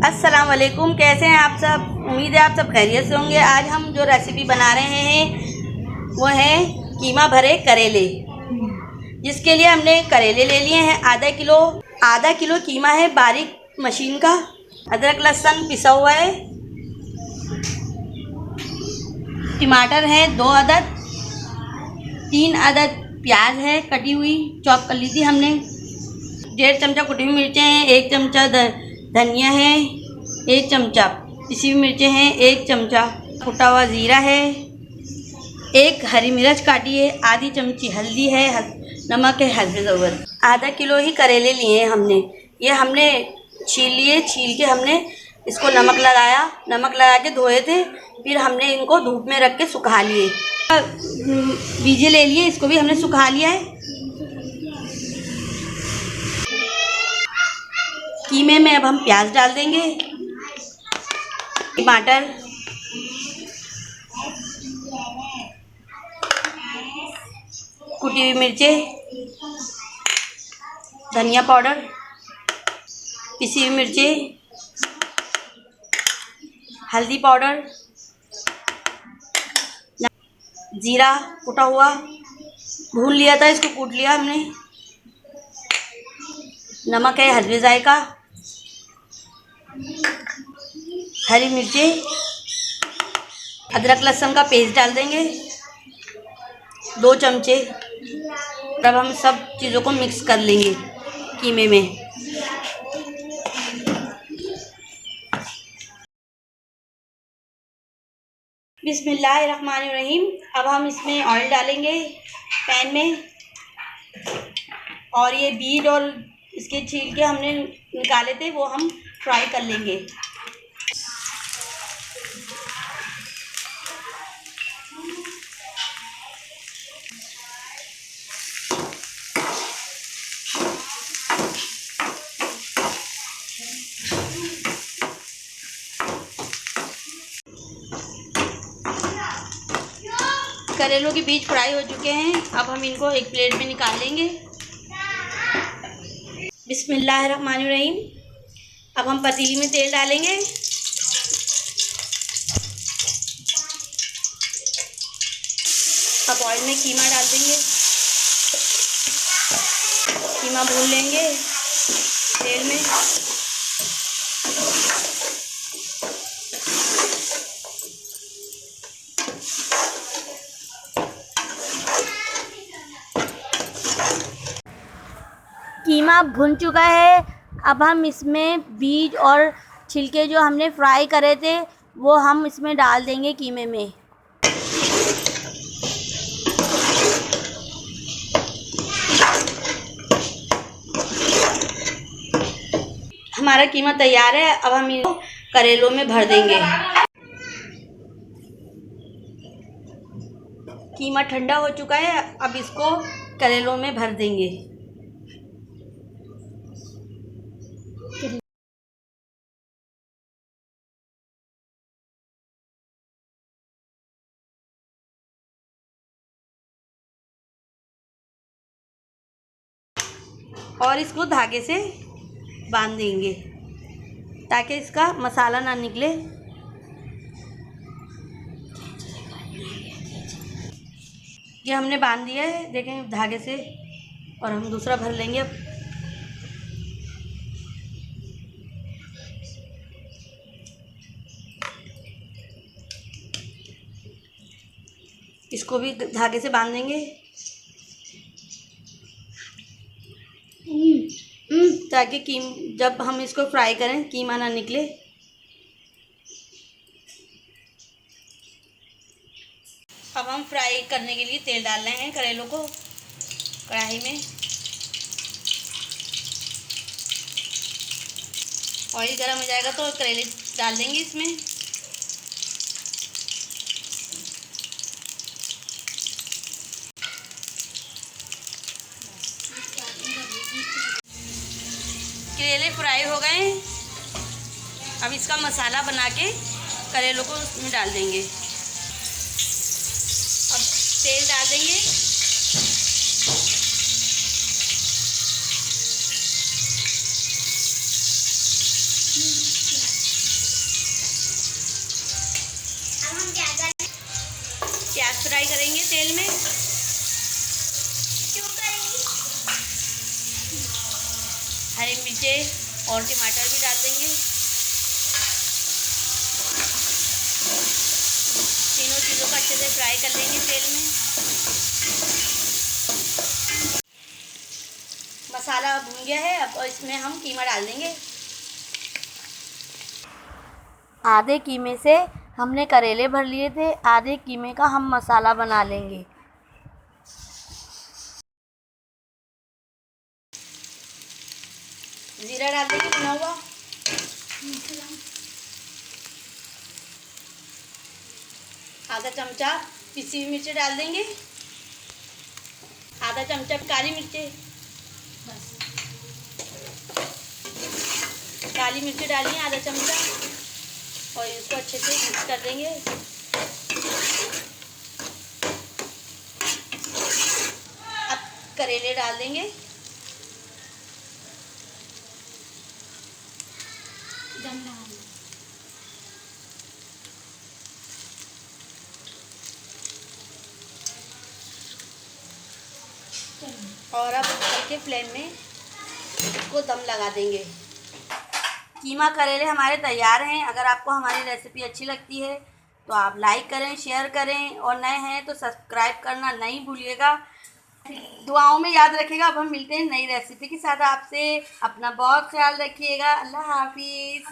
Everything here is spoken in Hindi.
अस्सलाम वालेकुम। कैसे हैं आप सब? उम्मीद है आप सब खैरियत से होंगे। आज हम जो रेसिपी बना रहे हैं वो है कीमा भरे करेले, जिसके लिए हमने करेले ले लिए हैं आधा किलो कीमा है बारीक मशीन का। अदरक लहसुन पिसा हुआ है। टमाटर है 2 अदद। 3 अदद प्याज है कटी हुई, चॉप कर ली थी हमने। 1.5 चमचा कुटी हुई मिर्चें हैं। 1 चमचा धनिया है। 1 चमचा पिसी हुई मिर्चें हैं। 1 चमचा कुटा हुआ ज़ीरा है। 1 हरी मिर्च काटी है। आधी चमची हल्दी है। नमक है हस्बे ज़रूरत। आधा किलो ही करेले लिए हैं हमने। ये हमने छील लिए। छील के हमने इसको नमक लगा के धोए थे। फिर हमने इनको धूप में रख के सुखा लिए। बीजे ले लिए, इसको भी हमने सुखा लिया है। कीमे में अब हम प्याज डाल देंगे, टमाटर, कुटी हुई मिर्चें, धनिया पाउडर, पिसी हुई मिर्चें, हल्दी पाउडर, जीरा कुटा हुआ, भून लिया था, इसको कूट लिया हमने। नमक है हस्बे जायका, हरी मिर्चें, अदरक लहसुन का पेस्ट डाल देंगे 2 चमचे। तब हम सब चीज़ों को मिक्स कर लेंगे कीमे में। बिस्मिल्लाहिर्रहमानिर्रहीम। अब हम इसमें ऑयल डालेंगे पैन में, और ये बीज और इसके छिलके हमने निकाले थे वो हम फ्राई कर लेंगे। करेलों के बीज फ्राई हो चुके हैं। अब हम इनको एक प्लेट में निकाल लेंगे। बिस्मिल्लाहिर्रहमानिर्रहीम। अब हम पतीली में तेल डालेंगे। अब ऑयल में कीमा डाल देंगे। कीमा भून लेंगे तेल में। कीमा भुन चुका है। अब हम इसमें बीज और छिलके जो हमने फ्राई करे थे वो हम इसमें डाल देंगे कीमे में। हमारा कीमा तैयार है। अब हम इसको करेलों में भर देंगे। कीमा ठंडा हो चुका है। अब इसको करेलों में भर देंगे। और इसको धागे से बांध देंगे ताकि इसका मसाला ना निकले। ये हमने बांध दिया है, देखें धागे से। और हम दूसरा भर लेंगे अब। इसको भी धागे से बांध देंगे ताकि जब हम इसको फ्राई करें कीमा ना निकले। अब हम फ्राई करने के लिए तेल डाल रहे हैं करेलों को कढ़ाई में। ऑयल गर्म हो जाएगा तो करेले डाल देंगे इसमें। करेले फ्राई हो गए। अब इसका मसाला बना के करेलों को उसमें डाल देंगे। अब तेल डाल देंगे। हम क्या करें? प्याज फ्राई करेंगे तेल में। क्यों करेंगे? हरी मिर्चें और टमाटर भी डाल देंगे। तीनों चीज़ों को अच्छे से फ्राई कर लेंगे तेल में। मसाला भून गया है, अब इसमें हम कीमा डाल देंगे। आधे कीमे से हमने करेले भर लिए थे, आधे कीमे का हम मसाला बना लेंगे। जीरा डाल देंगे भुना हुआ। आधा चमचा पिसी हुई मिर्ची डाल देंगे। आधा चमचा काली मिर्ची, काली मिर्ची डालिए आधा चमचा और इसको अच्छे से मिक्स कर देंगे। अब करेले डाल देंगे। और अब हल्के फ्लेम में इसको दम लगा देंगे। कीमा करेले हमारे तैयार हैं। अगर आपको हमारी रेसिपी अच्छी लगती है तो आप लाइक करें, शेयर करें और नए हैं तो सब्सक्राइब करना नहीं भूलिएगा। दुआओं में याद रखिएगा। अब हम मिलते हैं नई रेसिपी के साथ आपसे। अपना बहुत ख्याल रखिएगा। अल्लाह हाफिज़।